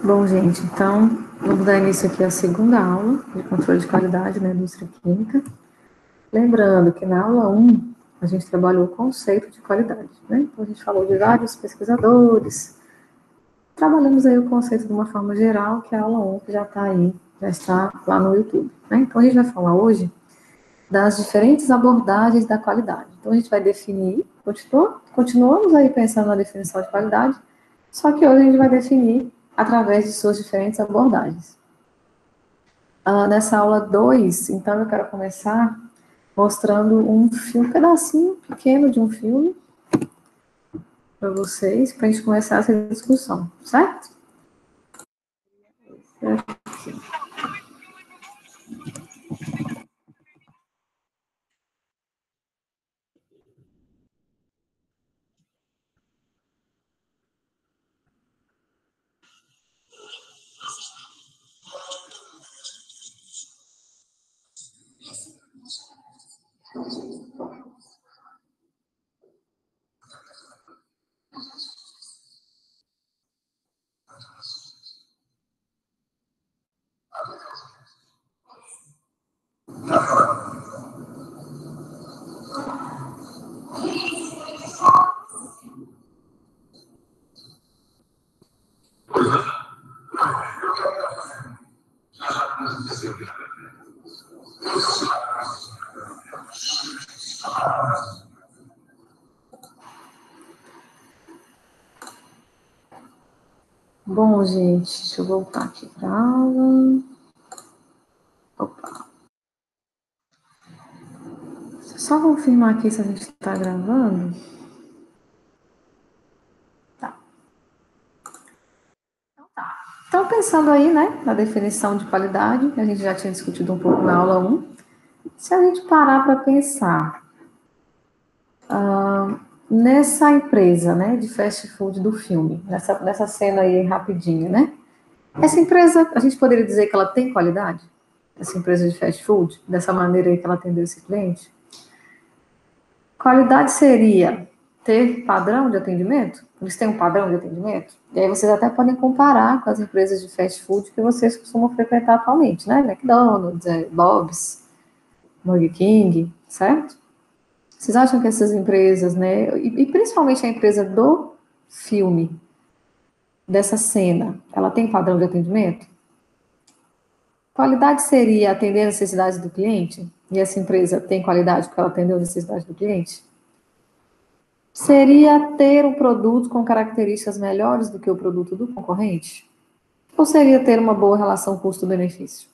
Bom, gente, então, vamos dar início aqui à segunda aula de controle de qualidade na indústria química. Lembrando que na aula 1, a gente trabalhou o conceito de qualidade, né? Então, a gente falou de vários pesquisadores, trabalhamos aí o conceito de uma forma geral, que é a aula 1, que já está aí, já está lá no YouTube, né? Então, a gente vai falar hoje das diferentes abordagens da qualidade. Então, a gente vai definir, continuamos aí pensando na definição de qualidade, só que hoje a gente vai definir através de suas diferentes abordagens. Nessa aula 2, então, eu quero começar mostrando um filme, um pedacinho pequeno de um filme, para vocês, para a gente começar essa discussão, certo? Bom, gente, deixa eu voltar aqui para a aula. Opa. Só confirmar aqui se a gente está gravando. Tá. Então, pensando aí, né, na definição de qualidade, que a gente já tinha discutido um pouco na aula 1, se a gente parar para pensar nessa empresa, né, de fast food do filme, nessa cena aí rapidinho, né? Essa empresa, a gente poderia dizer que ela tem qualidade? Essa empresa de fast food, dessa maneira aí que ela atendeu esse cliente? Qualidade seria ter padrão de atendimento? Eles têm um padrão de atendimento? E aí vocês até podem comparar com as empresas de fast food que vocês costumam frequentar atualmente, né? McDonald's, Bob's, Burger King, certo? Vocês acham que essas empresas, né, e principalmente a empresa do filme, dessa cena, ela tem padrão de atendimento? Qualidade seria atender as necessidades do cliente? E essa empresa tem qualidade porque ela atendeu as necessidades do cliente? Seria ter um produto com características melhores do que o produto do concorrente? Ou seria ter uma boa relação custo-benefício?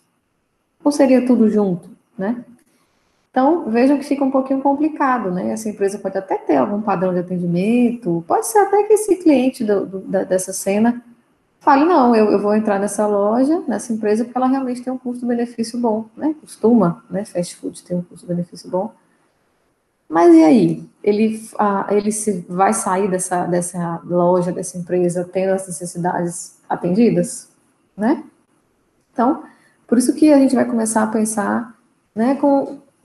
Ou seria tudo junto, né? Então, vejam que fica um pouquinho complicado, né? Essa empresa pode até ter algum padrão de atendimento, pode ser até que esse cliente dessa cena fale, não, eu vou entrar nessa loja, nessa empresa, porque ela realmente tem um custo-benefício bom, né? Costuma, né? Fast food tem um custo-benefício bom. Mas e aí? Ele se vai sair dessa loja, dessa empresa, tendo as necessidades atendidas, né? Então, por isso que a gente vai começar a pensar, né,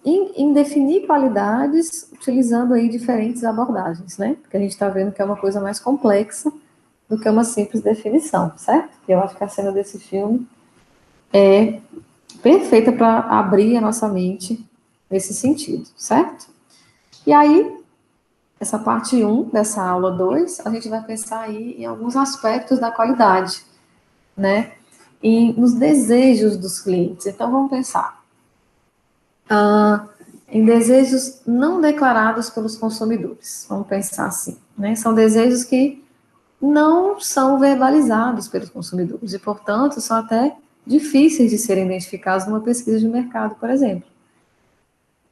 em definir qualidades utilizando aí diferentes abordagens, né? Porque a gente está vendo que é uma coisa mais complexa do que uma simples definição, certo? E eu acho que a cena desse filme é perfeita para abrir a nossa mente nesse sentido, certo? E aí, essa parte 1 dessa aula 2, a gente vai pensar aí em alguns aspectos da qualidade, né? E nos desejos dos clientes. Então, vamos pensar em desejos não declarados pelos consumidores. Vamos pensar assim, né? São desejos que não são verbalizados pelos consumidores e, portanto, são até difíceis de serem identificados numa pesquisa de mercado, por exemplo.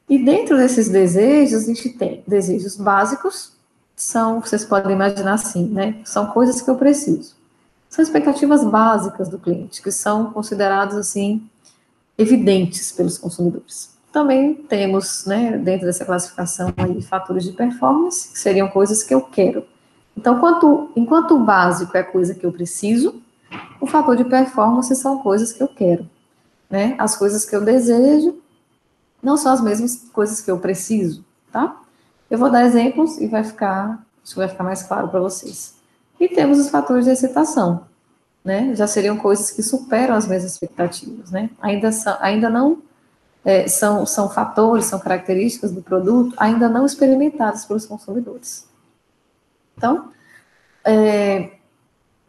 E dentro desses desejos, a gente tem desejos básicos, vocês podem imaginar assim, né? São coisas que eu preciso. São expectativas básicas do cliente, que são consideradas, assim, evidentes pelos consumidores. Também temos, né, dentro dessa classificação aí, fatores de performance, que seriam coisas que eu quero. Então, enquanto o básico é coisa que eu preciso, o fator de performance são coisas que eu quero, né? As coisas que eu desejo não são as mesmas coisas que eu preciso, tá? Eu vou dar exemplos e acho que vai ficar mais claro para vocês. E temos os fatores de excitação, né? Já seriam coisas que superam as minhas expectativas, né? Ainda não são fatores, são características do produto ainda não experimentadas pelos consumidores. Então,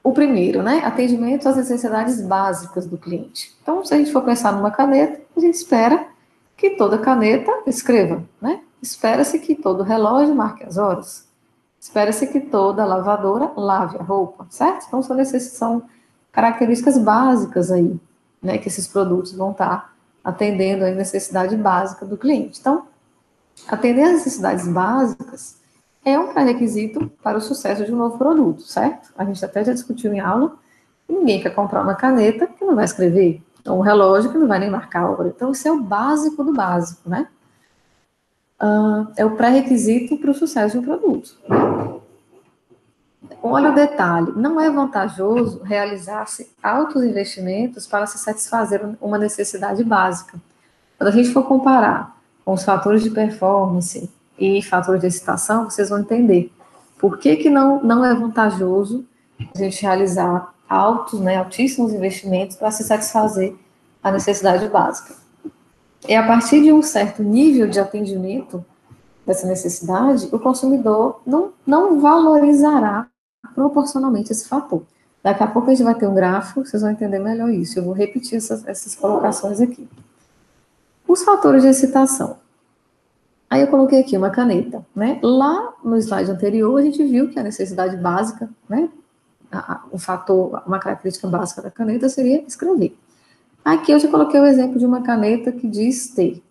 o primeiro, né? Atendimento às necessidades básicas do cliente. Então, se a gente for pensar numa caneta, a gente espera que toda caneta escreva, né? Espera-se que todo relógio marque as horas. Espera-se que toda lavadora lave a roupa, certo? Então, são características básicas aí, né? Que esses produtos vão estar atendendo a necessidade básica do cliente. Então, atender às necessidades básicas é um pré-requisito para o sucesso de um novo produto, certo? A gente até já discutiu em aula, que ninguém quer comprar uma caneta que não vai escrever, ou um relógio que não vai nem marcar a hora. Então, isso é o básico do básico, né? É o pré-requisito para o sucesso de um produto. Olha o detalhe, não é vantajoso realizar-se altos investimentos para se satisfazer uma necessidade básica. Quando a gente for comparar com os fatores de performance e fatores de excitação, vocês vão entender por que não é vantajoso a gente realizar altíssimos investimentos para se satisfazer a necessidade básica. É a partir de um certo nível de atendimento dessa necessidade, o consumidor não valorizará proporcionalmente esse fator. Daqui a pouco a gente vai ter um gráfico, vocês vão entender melhor isso. Eu vou repetir essas colocações aqui. Os fatores de excitação. Aí eu coloquei aqui uma caneta, né? Lá no slide anterior, a gente viu que a necessidade básica, né? Uma característica básica da caneta seria escrever. Aqui eu já coloquei o exemplo de uma caneta que diz ter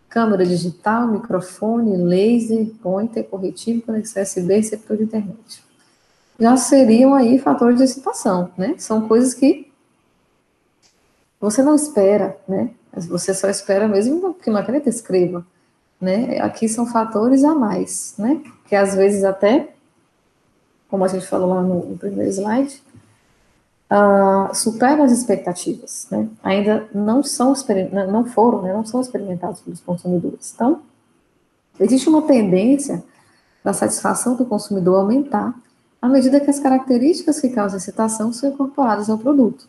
câmera digital, microfone, laser, pointer, corretivo, conexão USB, receptor de internet. Já seriam aí fatores de excitação, né? São coisas que você não espera, né? Você só espera mesmo que uma caneta escreva, né? Aqui são fatores a mais, né? Que às vezes até, como a gente falou lá no primeiro slide, superam as expectativas, né? Ainda não são experimentados pelos consumidores. Então, existe uma tendência da satisfação do consumidor aumentar à medida que as características que causam excitação são incorporadas ao produto.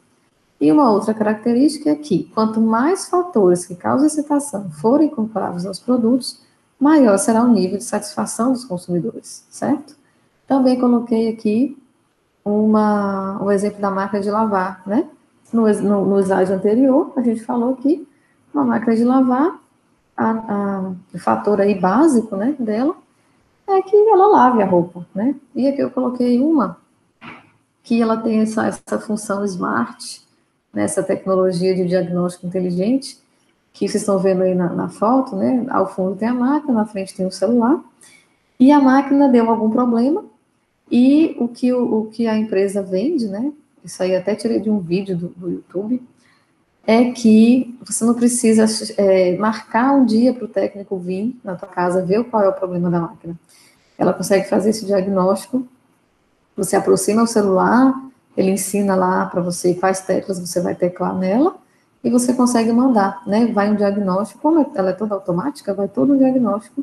E uma outra característica é que, quanto mais fatores que causam excitação forem incorporados aos produtos, maior será o nível de satisfação dos consumidores, certo? Também coloquei aqui um exemplo da máquina de lavar, né? No slide anterior, a gente falou que uma máquina de lavar, o fator aí básico, né, dela, é que ela lave a roupa, né? E aqui eu coloquei uma que ela tem essa função smart, né, essa tecnologia de diagnóstico inteligente, que vocês estão vendo aí na foto, né? Ao fundo tem a máquina, na frente tem o celular, e a máquina deu algum problema, e o que a empresa vende, né? Isso aí até tirei de um vídeo do YouTube, é que você não precisa marcar um dia para o técnico vir na tua casa ver qual é o problema da máquina. Ela consegue fazer esse diagnóstico, você aproxima o celular, ele ensina lá para você quais teclas você vai teclar nela, e você consegue mandar, né? Vai um diagnóstico, como ela é toda automática, vai todo um diagnóstico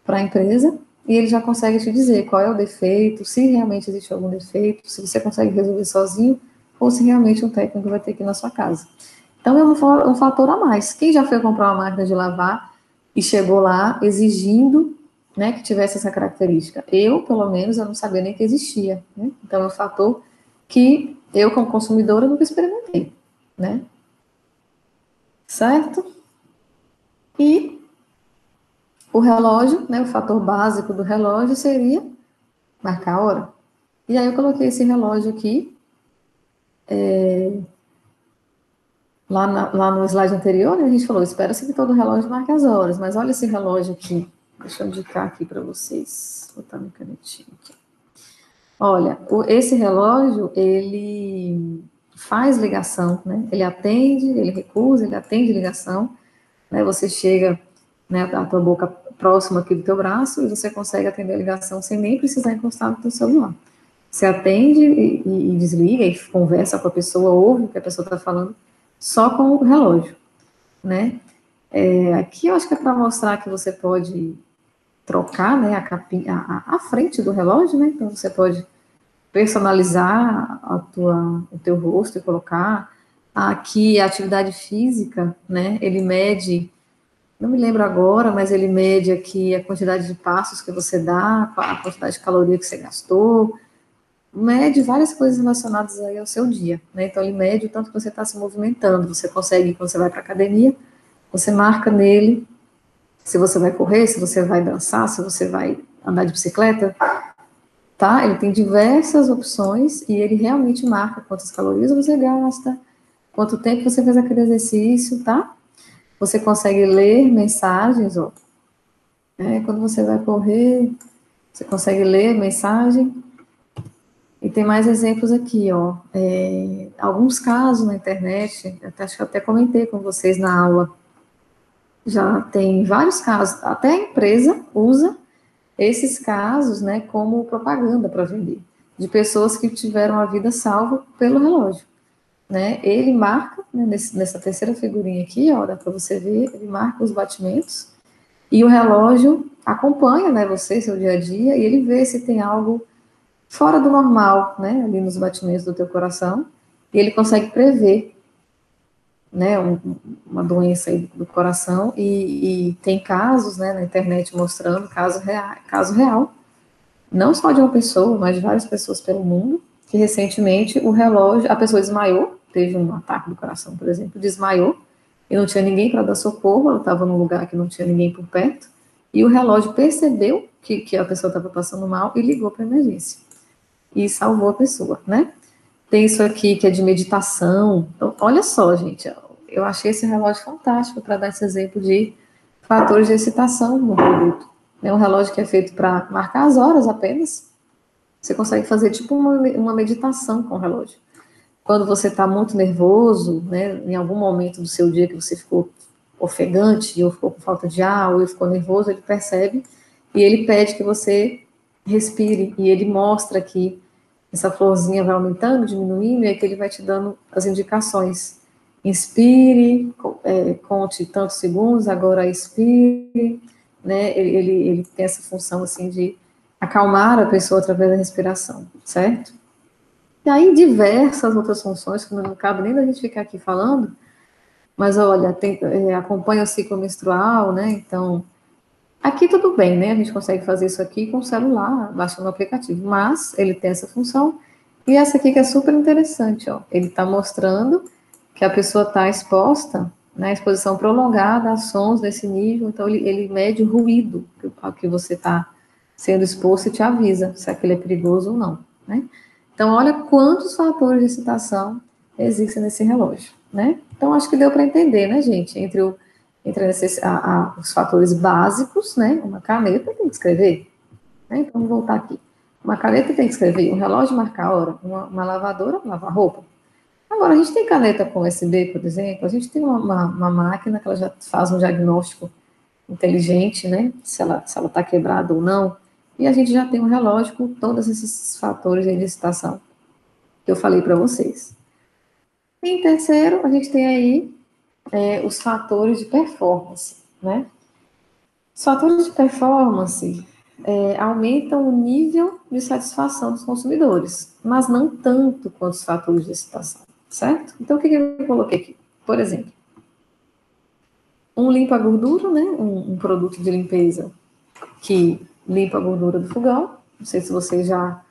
para a empresa, e ele já consegue te dizer qual é o defeito, se realmente existe algum defeito, se você consegue resolver sozinho, ou se realmente um técnico vai ter que ir na sua casa. Então, é um fator a mais. Quem já foi comprar uma máquina de lavar e chegou lá exigindo, né, que tivesse essa característica? Eu, pelo menos, eu não sabia nem que existia, né? Então, é um fator que eu, como consumidora, nunca experimentei, né? Certo? E o relógio, né, o fator básico do relógio seria marcar a hora. E aí eu coloquei esse relógio aqui, lá no slide anterior, né, a gente falou, espera-se que todo relógio marque as horas, mas olha esse relógio aqui, deixa eu indicar aqui para vocês, vou botar minha canetinha aqui. Olha, esse relógio, ele faz ligação, né, ele atende, ele recusa, ele atende ligação, né, você chega, né, a tua boca próxima aqui do teu braço e você consegue atender a ligação sem nem precisar encostar no teu celular. Você atende e desliga e conversa com a pessoa, ouve o que a pessoa está falando, só com o relógio, né? Aqui eu acho que é para mostrar que você pode trocar, né, a frente do relógio, né? Então você pode personalizar o teu rosto e colocar. Aqui, a atividade física, né, ele mede, não me lembro agora, mas ele mede aqui a quantidade de passos que você dá, a quantidade de caloria que você gastou, mede várias coisas relacionadas aí ao seu dia, né? Então, ele mede o tanto que você está se movimentando. Você consegue, quando você vai para a academia, você marca nele se você vai correr, se você vai dançar, se você vai andar de bicicleta, tá? Ele tem diversas opções e ele realmente marca quantas calorias você gasta, quanto tempo você fez aquele exercício, tá? Você consegue ler mensagens, ó. Quando você vai correr, você consegue ler mensagem. E tem mais exemplos aqui, ó. Alguns casos na internet, acho que eu até comentei com vocês na aula. Já tem vários casos, até a empresa usa esses casos, né, como propaganda para vender, de pessoas que tiveram a vida salva pelo relógio, né? Ele marca, né, nessa terceira figurinha aqui, ó, dá para você ver, ele marca os batimentos e o relógio acompanha, né, você, seu dia a dia, e ele vê se tem algo fora do normal, né, ali nos batimentos do teu coração, e ele consegue prever, né, uma doença aí do coração, e tem casos, né, na internet mostrando caso real, não só de uma pessoa, mas de várias pessoas pelo mundo, que recentemente o relógio, a pessoa desmaiou, teve um ataque do coração, por exemplo, desmaiou, e não tinha ninguém para dar socorro, ela estava num lugar que não tinha ninguém por perto, e o relógio percebeu que a pessoa estava passando mal e ligou para a emergência, e salvou a pessoa, né? Tem isso aqui que é de meditação. Então, olha só, gente, eu achei esse relógio fantástico para dar esse exemplo de fatores de excitação no produto. É um relógio que é feito para marcar as horas apenas. Você consegue fazer tipo uma meditação com o relógio. Quando você está muito nervoso, né, em algum momento do seu dia que você ficou ofegante, ou ficou com falta de ar, ou ficou nervoso, ele percebe e ele pede que você respire. E ele mostra que essa florzinha vai aumentando, diminuindo, e aí que ele vai te dando as indicações. Inspire, conte tantos segundos, agora expire, né? Ele tem essa função, assim, de acalmar a pessoa através da respiração, certo? E aí, diversas outras funções, que não cabe nem da gente ficar aqui falando, mas olha, acompanha o ciclo menstrual, né? Então, aqui tudo bem, né? A gente consegue fazer isso aqui com o celular, baixando o aplicativo, mas ele tem essa função. E essa aqui que é super interessante, ó. Ele está mostrando que a pessoa está exposta, né, exposição prolongada a sons desse nível, então ele mede o ruído ao que você está sendo exposto e te avisa se aquele é perigoso ou não, né? Então, olha quantos fatores de excitação existem nesse relógio, né? Então, acho que deu para entender, né, gente, entre os fatores básicos, né? Uma caneta tem que escrever, né? Então, vamos voltar aqui. Uma caneta tem que escrever, um relógio marcar a hora, uma lavadora lavar roupa. Agora, a gente tem caneta com USB, por exemplo, a gente tem uma máquina que ela já faz um diagnóstico inteligente, né? Se ela está quebrada ou não. E a gente já tem um relógio com todos esses fatores de excitação que eu falei para vocês. E em terceiro, a gente tem aí os fatores de performance, né? Os fatores de performance aumentam o nível de satisfação dos consumidores, mas não tanto quanto os fatores de excitação, certo? Então, o que eu coloquei aqui? Por exemplo, um limpa-gordura, né? Um produto de limpeza que limpa a gordura do fogão. Não sei se vocês já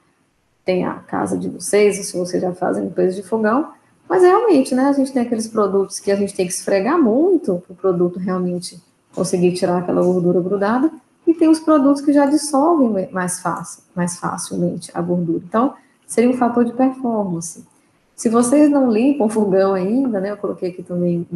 têm a casa de vocês, ou se vocês já fazem limpeza de fogão, mas realmente, né? A gente tem aqueles produtos que a gente tem que esfregar muito para o produto realmente conseguir tirar aquela gordura grudada, e tem os produtos que já dissolvem mais facilmente a gordura. Então, seria um fator de performance. Se vocês não limpam o fogão ainda, né? Eu coloquei aqui também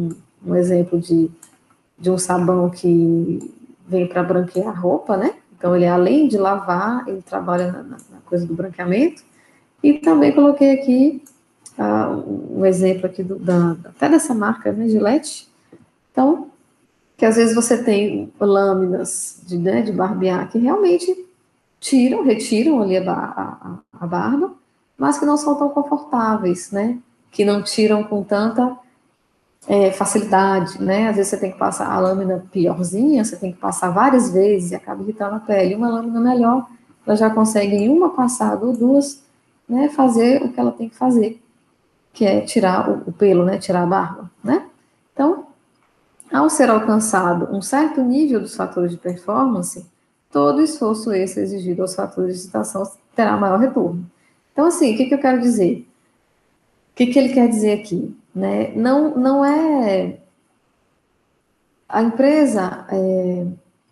um exemplo de um sabão que vem para branquear a roupa, né? Então, ele, além de lavar, ele trabalha na coisa do branqueamento. E também coloquei aqui um exemplo aqui até dessa marca, né, Gillette. Então, que às vezes você tem lâminas de barbear que realmente retiram ali a barba, mas que não são tão confortáveis, né? Que não tiram com tanta facilidade, né? Às vezes você tem que passar a lâmina piorzinha, você tem que passar várias vezes e acaba irritando a pele. Uma lâmina melhor, ela já consegue em uma passada ou duas né, fazer o que ela tem que fazer, que é tirar o pelo, né, tirar a barba, né? Então, ao ser alcançado um certo nível dos fatores de performance, todo esforço extra exigido aos fatores de excitação terá maior retorno. Então, assim, o que eu quero dizer? O que ele quer dizer aqui? Né? Não é a empresa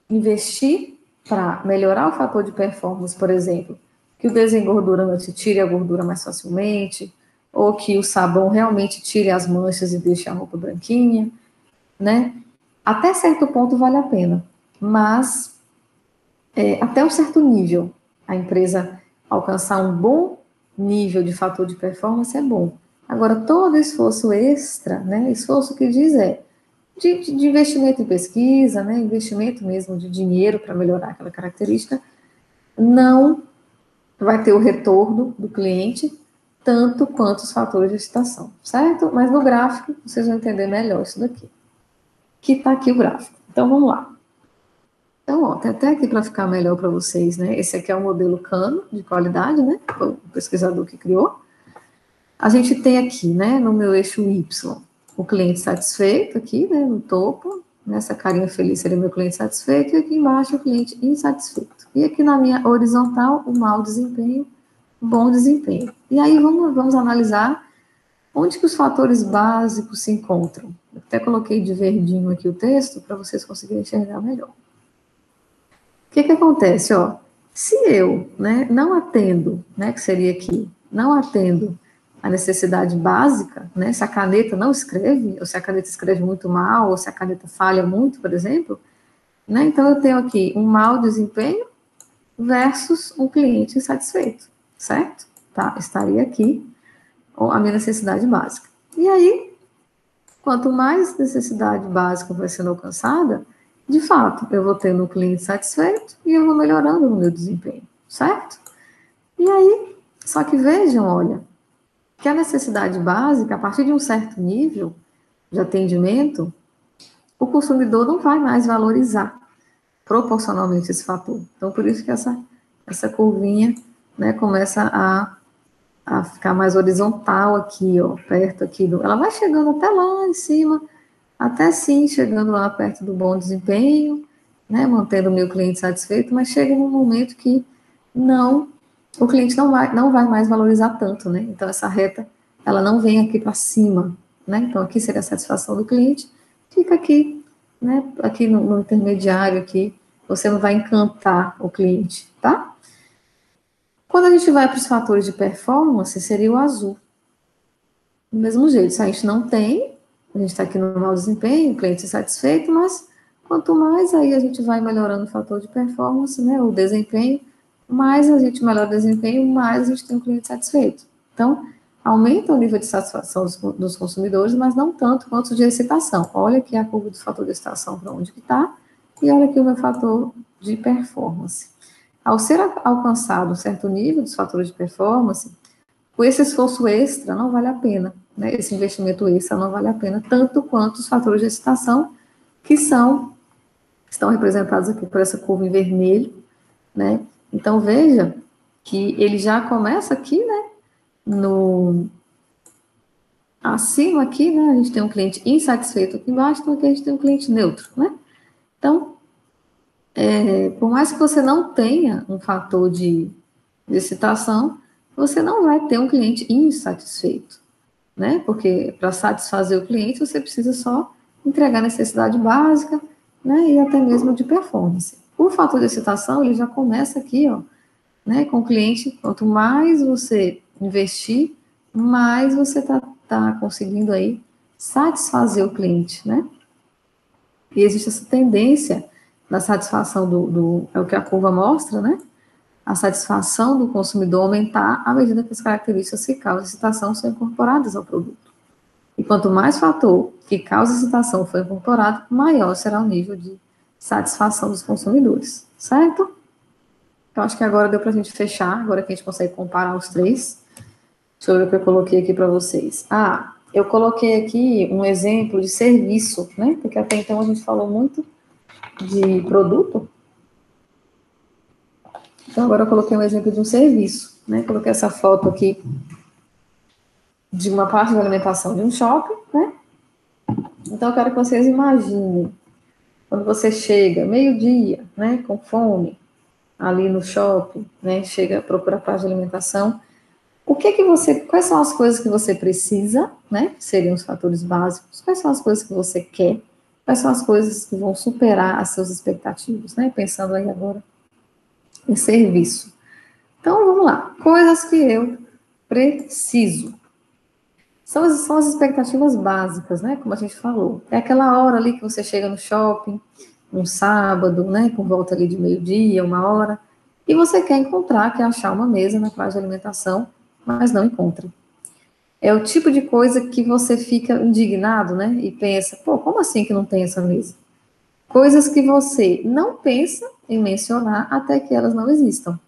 investir para melhorar o fator de performance, por exemplo, que o desengordurante tire a gordura mais facilmente, ou que o sabão realmente tire as manchas e deixe a roupa branquinha, né? Até certo ponto vale a pena, mas até um certo nível, a empresa alcançar um bom nível de fator de performance é bom. Agora, todo esforço extra, né, esforço que diz de investimento em pesquisa, né, investimento mesmo de dinheiro para melhorar aquela característica, não vai ter o retorno do cliente tanto quanto os fatores de excitação, certo? Mas no gráfico, vocês vão entender melhor isso daqui. Que está aqui o gráfico. Então, vamos lá. Então, ó, tem até aqui para ficar melhor para vocês, né? Esse aqui é o modelo Cano de qualidade, né? O pesquisador que criou. A gente tem aqui, né, no meu eixo Y, o cliente satisfeito aqui, né, no topo. Nessa carinha feliz seria meu cliente satisfeito, e aqui embaixo o cliente insatisfeito. E aqui na minha horizontal, o mau desempenho, o bom desempenho. E aí vamos analisar onde que os fatores básicos se encontram. Eu até coloquei de verdinho aqui o texto para vocês conseguirem enxergar melhor. O que acontece, ó? Se eu, né, não atendo, né, que seria aqui, não atendo a necessidade básica, né, se a caneta não escreve, ou se a caneta escreve muito mal, ou se a caneta falha muito, por exemplo, né, então eu tenho aqui um mau desempenho versus um cliente insatisfeito, certo? Tá, estaria aqui a minha necessidade básica. E aí, quanto mais necessidade básica vai sendo alcançada, de fato, eu vou tendo um cliente satisfeito e eu vou melhorando o meu desempenho, certo? E aí, só que vejam, olha, que a necessidade básica, a partir de um certo nível de atendimento, o consumidor não vai mais valorizar proporcionalmente esse fator. Então, por isso que essa curvinha, né, começa a ficar mais horizontal aqui, ó, perto aqui ela vai chegando até lá em cima, até sim, chegando lá perto do bom desempenho, né, mantendo o meu cliente satisfeito, mas chega num momento que o cliente não vai mais valorizar tanto, né, então essa reta, ela não vem aqui para cima, né, então aqui seria a satisfação do cliente, fica aqui, né, aqui no intermediário aqui, você não vai encantar o cliente, tá? Quando a gente vai para os fatores de performance, seria o azul. Do mesmo jeito, se a gente não tem, a gente está aqui no mau desempenho, o cliente satisfeito, mas quanto mais aí a gente vai melhorando o fator de performance, né, o desempenho, mais a gente melhora o desempenho, mais a gente tem um cliente satisfeito. Então, aumenta o nível de satisfação dos consumidores, mas não tanto quanto de excitação. Olha aqui a curva do fator de excitação para onde que está, e olha aqui o meu fator de performance. Ao ser alcançado um certo nível dos fatores de performance, com esse esforço extra não vale a pena, né? Esse investimento extra não vale a pena, tanto quanto os fatores de excitação, que estão representados aqui por essa curva em vermelho, né? Então, veja que ele já começa aqui, né? Acima aqui, né? A gente tem um cliente insatisfeito aqui embaixo, então aqui a gente tem um cliente neutro, né? Então, por mais que você não tenha um fator de excitação, você não vai ter um cliente insatisfeito, né? Porque para satisfazer o cliente, você precisa só entregar necessidade básica, né? E até mesmo de performance. O fator de excitação, ele já começa aqui, ó, né? Com o cliente, quanto mais você investir, mais você tá conseguindo aí satisfazer o cliente, né? E existe essa tendência da satisfação é o que a curva mostra, né? A satisfação do consumidor aumentar à medida que as características que causam excitação são incorporadas ao produto. E quanto mais fator que causa excitação for incorporado, maior será o nível de satisfação dos consumidores, certo? Eu acho que agora deu para a gente fechar, agora que a gente consegue comparar os três. Deixa eu ver o que eu coloquei aqui para vocês. Eu coloquei aqui um exemplo de serviço, né? Porque até então a gente falou muito de produto. Então, agora eu coloquei um exemplo de um serviço. né? Coloquei essa foto aqui de uma parte da alimentação de um shopping, né? Então, eu quero que vocês imaginem, quando você chega meio-dia, né, com fome, ali no shopping, né, chega, procura a parte de alimentação, o que que você, quais são as coisas que você precisa, né, que seriam os fatores básicos, quais são as coisas que você quer, quais são as coisas que vão superar as suas expectativas, né, pensando aí agora em serviço. Então, vamos lá, coisas que eu preciso. São as expectativas básicas, né? Como a gente falou. É aquela hora ali que você chega no shopping, um sábado, né? Por volta ali de meio-dia, 1 hora, e você quer encontrar, quer achar uma mesa na praça de alimentação, mas não encontra. É o tipo de coisa que você fica indignado, né? E pensa, pô, como assim que não tem essa mesa? Coisas que você não pensa em mencionar até que elas não existam.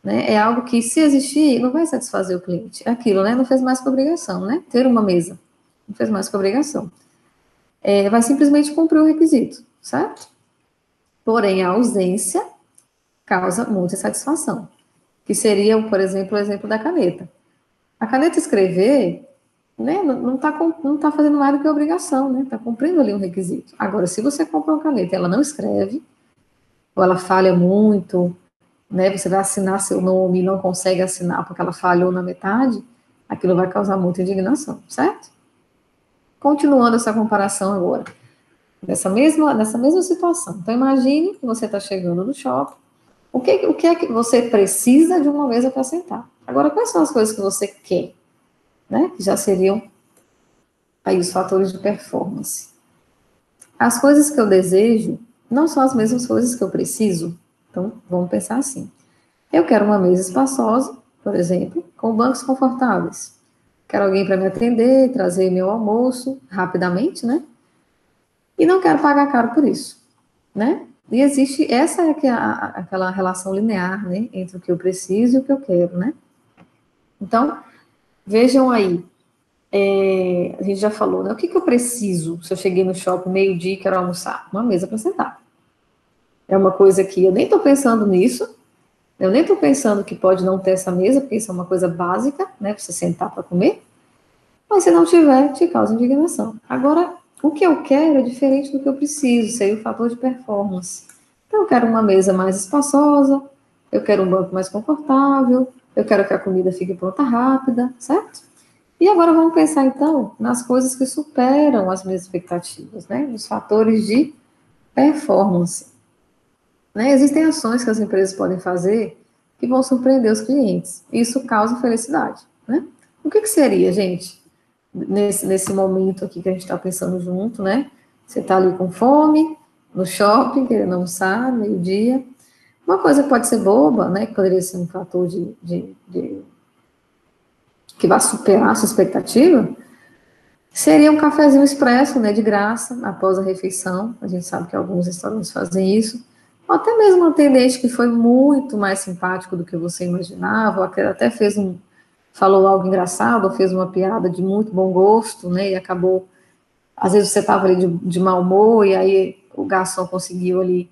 Né? É algo que, se existir, não vai satisfazer o cliente. É aquilo, né? Não fez mais que obrigação, né? Ter uma mesa. Não fez mais que obrigação. Vai simplesmente cumprir o requisito, certo? Porém, a ausência causa muita satisfação. Que seria, por exemplo, o exemplo da caneta. A caneta escrever, né? Não tá fazendo mais do que obrigação, né? Está cumprindo ali um requisito. Agora, se você compra uma caneta e ela não escreve, ou ela falha muito, né, você vai assinar seu nome e não consegue assinar porque ela falhou na metade, aquilo vai causar muita indignação, certo? Continuando essa comparação agora, nessa mesma situação. Então, imagine que você está chegando no shopping, o que é que você precisa de uma mesa para sentar? Agora, quais são as coisas que você quer, né, que já seriam aí os fatores de performance? As coisas que eu desejo não são as mesmas coisas que eu preciso. Então, vamos pensar assim. Eu quero uma mesa espaçosa, por exemplo, com bancos confortáveis. Quero alguém para me atender, trazer meu almoço rapidamente, né? E não quero pagar caro por isso, né? E existe, essa é aquela relação linear, né? Entre o que eu preciso e o que eu quero, né? Então, vejam aí, a gente já falou, né? O que que eu preciso se eu cheguei no shopping meio-dia e quero almoçar? Uma mesa para sentar. É uma coisa que eu nem estou pensando nisso, eu nem estou pensando que pode não ter essa mesa, porque isso é uma coisa básica, né? Pra você sentar para comer. Mas se não tiver, te causa indignação. Agora, o que eu quero é diferente do que eu preciso, seria o fator de performance. Então, eu quero uma mesa mais espaçosa, eu quero um banco mais confortável, eu quero que a comida fique pronta rápida, certo? E agora vamos pensar, então, nas coisas que superam as minhas expectativas, né? Os fatores de performance. Né? Existem ações que as empresas podem fazer que vão surpreender os clientes. Isso causa felicidade, né? O que que seria, gente, nesse momento aqui que a gente está pensando junto, né? Você está ali com fome, no shopping, querendo almoçar, meio-dia. Uma coisa que pode ser boba, né? Que poderia ser um fator que vai superar a sua expectativa, seria um cafezinho expresso, né? De graça, após a refeição. A gente sabe que alguns restaurantes fazem isso. Ou até mesmo um atendente que foi muito mais simpático do que você imaginava, ou até falou algo engraçado, ou fez uma piada de muito bom gosto, né, e acabou, às vezes você estava ali de mau humor, e aí o garçom conseguiu ali,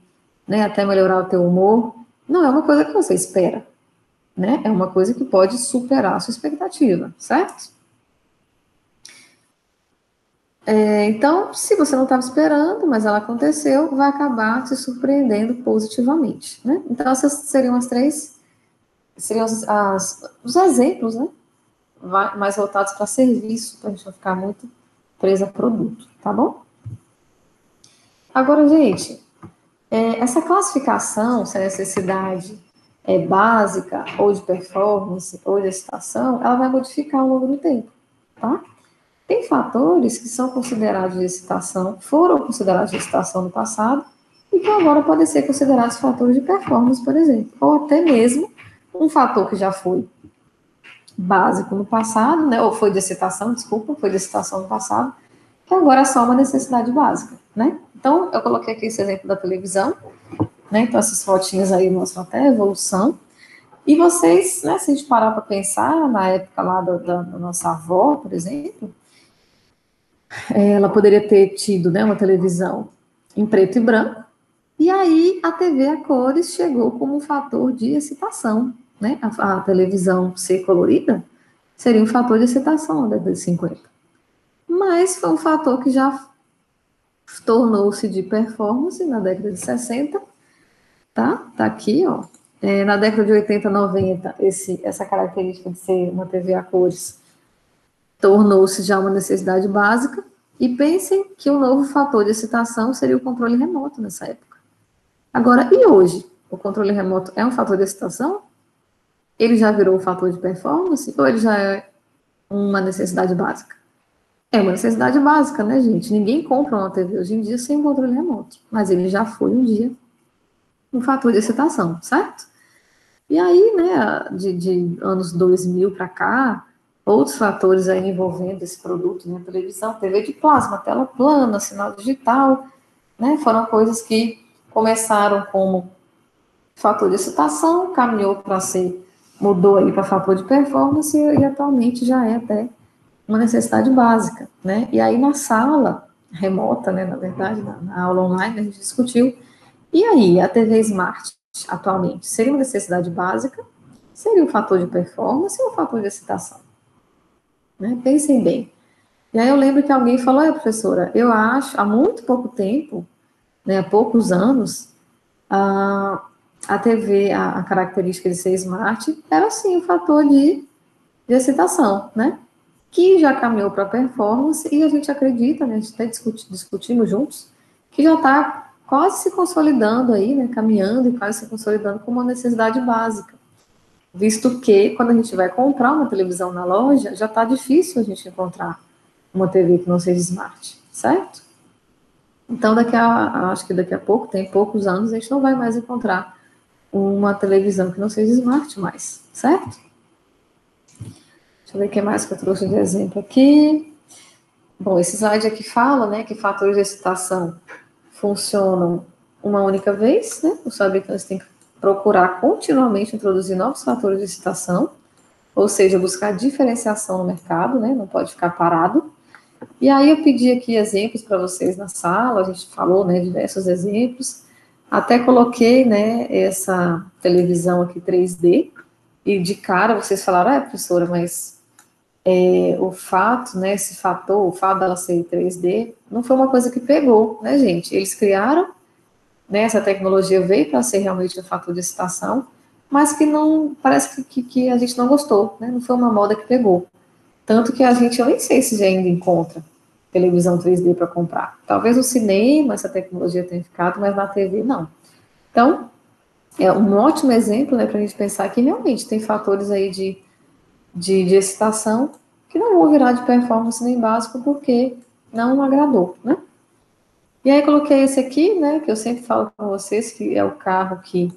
né, até melhorar o teu humor. Não é uma coisa que você espera, né, é uma coisa que pode superar a sua expectativa, certo? Então, se você não estava esperando, mas ela aconteceu, vai acabar te surpreendendo positivamente, né? Então, essas seriam seriam os exemplos, né? Mais voltados para serviço, para a gente não ficar muito presa a produto, tá bom? Agora, gente, essa classificação, se a necessidade é básica, ou de performance, ou de excitação, ela vai modificar ao longo do tempo, tá? Tem fatores que são considerados de excitação, foram considerados de excitação no passado, e que agora podem ser considerados fatores de performance, por exemplo, ou até mesmo um fator que já foi básico no passado, né, ou foi de excitação, desculpa, foi de excitação no passado, que agora é só uma necessidade básica, né? Então, eu coloquei aqui esse exemplo da televisão, né, então essas fotinhas aí mostram até a evolução, e vocês, né, se a gente parar para pensar, na época lá da nossa avó, por exemplo, ela poderia ter tido, né, uma televisão em preto e branco, e aí a TV a cores chegou como um fator de excitação, né, a televisão ser colorida, seria um fator de excitação na década de 50. Mas foi um fator que já tornou-se de performance na década de 60, tá? Tá aqui, ó. Na década de 80, 90, essa característica de ser uma TV a cores tornou-se já uma necessidade básica. E pensem que o novo fator de excitação seria o controle remoto nessa época. Agora, e hoje? O controle remoto é um fator de excitação? Ele já virou um fator de performance? Ou ele já é uma necessidade básica? É uma necessidade básica, né, gente? Ninguém compra uma TV hoje em dia sem controle remoto. Mas ele já foi um dia um fator de excitação, certo? E aí, né, de anos 2000 para cá, outros fatores aí envolvendo esse produto, né, televisão, TV de plasma, tela plana, sinal digital, né, foram coisas que começaram como fator de excitação, caminhou para ser, mudou aí para fator de performance e atualmente já é até uma necessidade básica, né? E aí na sala remota, né, na verdade, na aula online, a gente discutiu, e aí a TV Smart atualmente seria uma necessidade básica, seria um fator de performance ou um fator de excitação? Né? Pensem bem. E aí eu lembro que alguém falou, professora, eu acho, há muito pouco tempo, né, há poucos anos, a TV, a característica de ser smart, era sim um fator de excitação, né? Que já caminhou para a performance e a gente acredita, né? A gente até discutimos juntos, que já está quase se consolidando aí, né? Caminhando e quase se consolidando como uma necessidade básica. Visto que, quando a gente vai comprar uma televisão na loja, já está difícil a gente encontrar uma TV que não seja smart, certo? Então, acho que daqui a pouco, tem poucos anos, a gente não vai mais encontrar uma televisão que não seja smart mais, certo? Deixa eu ver o que mais que eu trouxe de exemplo aqui. Bom, esse slide aqui fala, né, que fatores de excitação funcionam uma única vez, né? Os fabricantes têm que procurar continuamente introduzir novos fatores de excitação, ou seja, buscar diferenciação no mercado, né? Não pode ficar parado. E aí eu pedi aqui exemplos para vocês na sala, a gente falou, né, diversos exemplos. Até coloquei, né, essa televisão aqui 3D, e de cara vocês falaram, professora, mas o fato, né, esse fator, o fato dela ser 3D, não foi uma coisa que pegou, né, gente? Eles criaram, né, essa tecnologia veio para ser realmente um fator de excitação, mas que não, parece que a gente não gostou, né? Não foi uma moda que pegou. Tanto que eu nem sei se já ainda encontra televisão 3D para comprar. Talvez no cinema essa tecnologia tenha ficado, mas na TV não. Então, é um ótimo exemplo, né, para a gente pensar que realmente tem fatores aí de excitação que não vão virar de performance nem básico porque não agradou, né? E aí coloquei esse aqui, né, que eu sempre falo com vocês, que é o carro que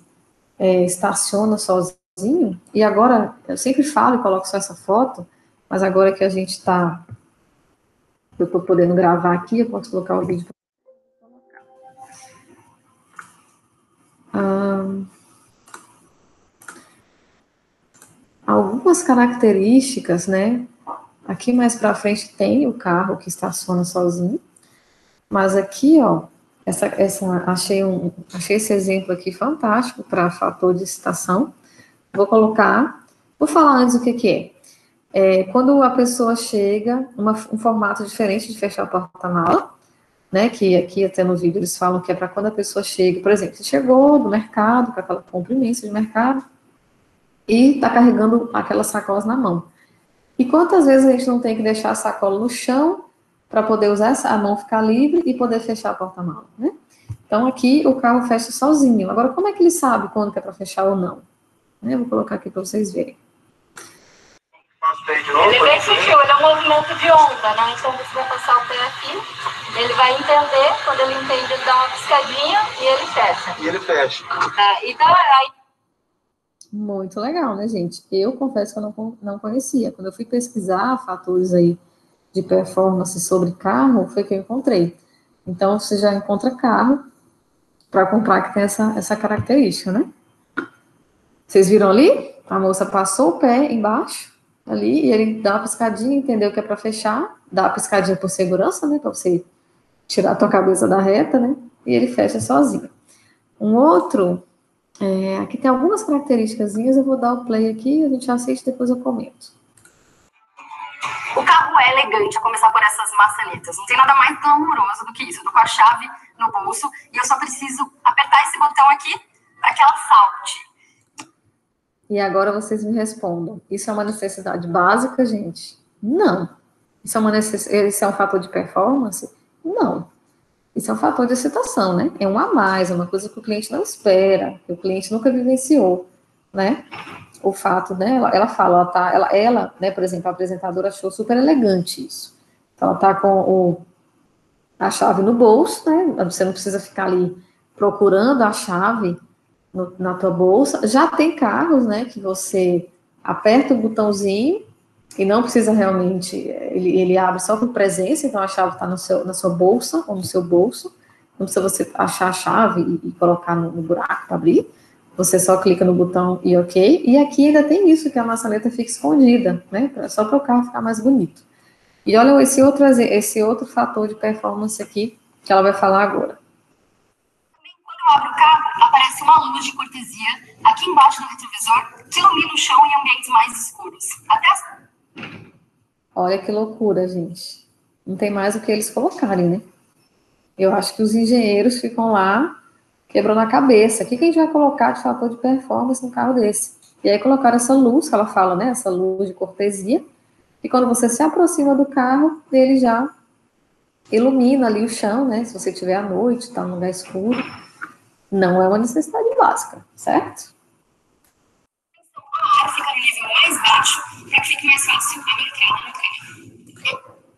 estaciona sozinho, e agora, eu sempre falo e coloco só essa foto, mas agora que a gente está, eu estou podendo gravar aqui, eu posso colocar o vídeo. Algumas características, né, aqui mais para frente tem o carro que estaciona sozinho, mas aqui, ó, achei esse exemplo aqui fantástico para fator de excitação. Vou falar antes o que é. Quando a pessoa chega, um formato diferente de fechar a porta-mala, né, que aqui até no vídeo eles falam que é para quando a pessoa chega, por exemplo, você chegou do mercado, com aquela compra imensa de mercado, e está carregando aquelas sacolas na mão. E quantas vezes a gente não tem que deixar a sacola no chão para poder usar a mão ficar livre e poder fechar a porta-mala, né? Então aqui o carro fecha sozinho. Agora, como é que ele sabe quando que é para fechar ou não? Eu vou colocar aqui para vocês verem. Ele é bem sutil, ele é um movimento de onda, né? Então você vai passar o pé aqui, ele vai entender, quando ele entende, ele dá uma piscadinha e ele fecha. E ele fecha. Então, aí... Muito legal, né, gente? Eu confesso que eu não conhecia. Quando eu fui pesquisar fatores aí de performance sobre carro, foi que eu encontrei. Então, você já encontra carro para comprar que tem essa característica, né? Vocês viram ali? A moça passou o pé embaixo, ali, e ele dá uma piscadinha, entendeu que é para fechar, dá uma piscadinha por segurança, né, para você tirar a tua cabeça da reta, né, e ele fecha sozinho. Um outro Aqui tem algumas características, eu vou dar o play aqui, a gente assiste, depois eu comento. O carro é elegante, a começar por essas maçanetas. Não tem nada mais glamouroso do que isso. Eu tô com a chave no bolso e eu só preciso apertar esse botão aqui para que ela salte. E agora vocês me respondam. Isso é uma necessidade básica, gente? Não. Isso é um fator de performance? Não. Isso é um fator de excitação, né? É um a mais, é uma coisa que o cliente não espera, que o cliente nunca vivenciou, né? O fato dela, ela fala, ela, né, por exemplo, a apresentadora achou super elegante isso. Então, ela tá com a chave no bolso, né? Você não precisa ficar ali procurando a chave na tua bolsa. Já tem carros, né, que você aperta o botãozinho e não precisa realmente, ele abre só por presença, então a chave está na sua bolsa ou no seu bolso. Não precisa você achar a chave e colocar no buraco para abrir. Você só clica no botão e ok. E aqui ainda tem isso, que a maçaneta fica escondida, né? Só para o carro ficar mais bonito. E olha esse outro fator de performance aqui, que ela vai falar agora. Quando eu abro o carro, aparece uma luz de cortesia aqui embaixo do retrovisor, que ilumina o chão em ambientes mais escuros. Olha que loucura, gente. Não tem mais o que eles colocarem, né? Eu acho que os engenheiros ficam lá quebrando a cabeça. O que a gente vai colocar de fator de performance no carro desse? E aí colocaram essa luz, que ela fala, né? Essa luz de cortesia. E quando você se aproxima do carro, ele já ilumina ali o chão, né? Se você estiver à noite, está num lugar escuro. Não é uma necessidade básica, certo? A área fica no nível mais baixo, para que fique mais fácil a entrada no carro.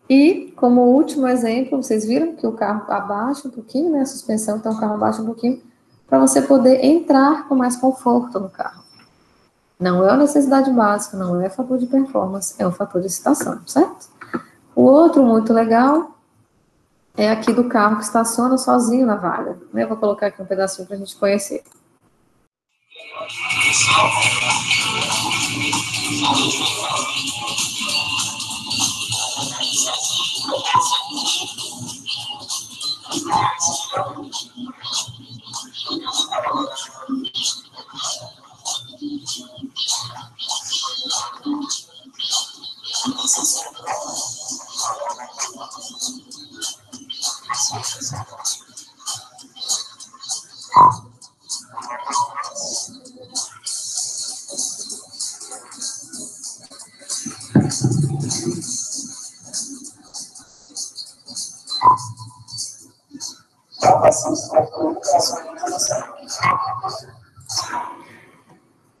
E, como último exemplo, vocês viram que o carro abaixa um pouquinho, né? A suspensão, então o carro abaixa um pouquinho, para você poder entrar com mais conforto no carro. Não é uma necessidade básica, não é fator de performance, é um fator de excitação, certo? O outro muito legal é aqui do carro que estaciona sozinho na vaga. Eu vou colocar aqui um pedacinho para a gente conhecer.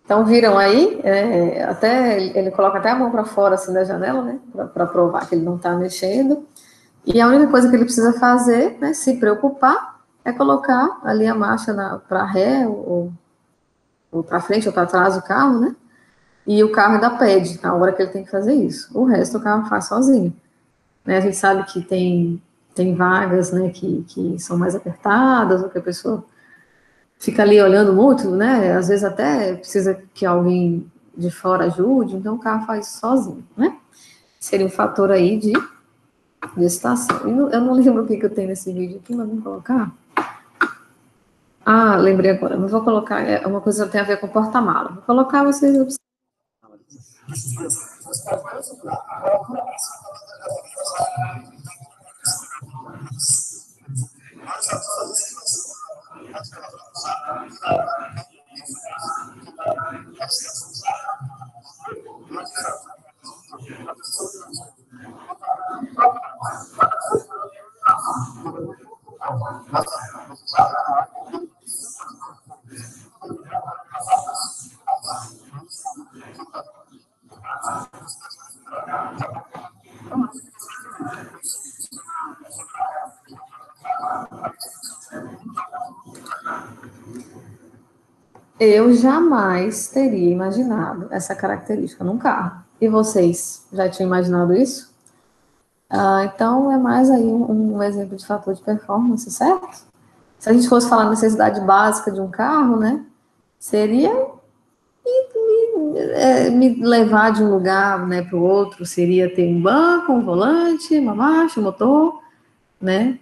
Então, viram aí? Ele coloca até a mão para fora, assim, da janela, né? Para provar que ele não está mexendo. E a única coisa que ele precisa fazer, né, se preocupar, é colocar ali a marcha para ré, ou para frente, ou para trás do carro, né? E o carro ainda pede, na hora que ele tem que fazer isso. O resto o carro faz sozinho. Né? A gente sabe que tem vagas, né, que são mais apertadas, ou que a pessoa fica ali olhando muito, né? Às vezes até precisa que alguém de fora ajude, então o carro faz sozinho, né? Seria um fator aí de excitação. Eu não lembro o que eu tenho nesse vídeo aqui, mas vamos colocar. Ah, lembrei agora. Não vou colocar, é uma coisa que tem a ver com porta-mala. Vou colocar, vocês observam. Eu jamais teria imaginado essa característica num carro. E vocês já tinham imaginado isso? Então, é mais aí um exemplo de fator de performance, certo? Se a gente fosse falar necessidade básica de um carro, né? Seria me levar de um lugar, né, para o outro, seria ter um banco, um volante, uma marcha, um motor, né?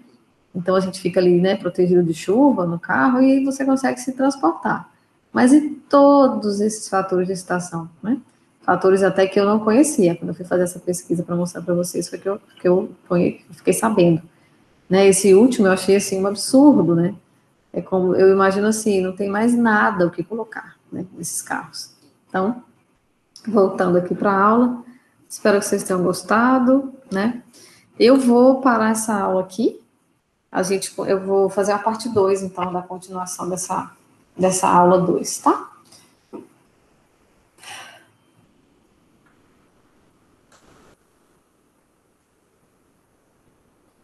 Então, a gente fica ali, né, protegido de chuva no carro e você consegue se transportar. Mas e todos esses fatores de excitação, né? Fatores até que eu não conhecia. Quando eu fui fazer essa pesquisa para mostrar para vocês, foi que eu fiquei sabendo. Né? Esse último eu achei, assim, um absurdo, né? É como, eu imagino assim, não tem mais nada o que colocar, né, nesses carros. Então, voltando aqui para a aula, espero que vocês tenham gostado, né? Eu vou parar essa aula aqui, eu vou fazer a parte 2, então, da continuação dessa aula 2, tá?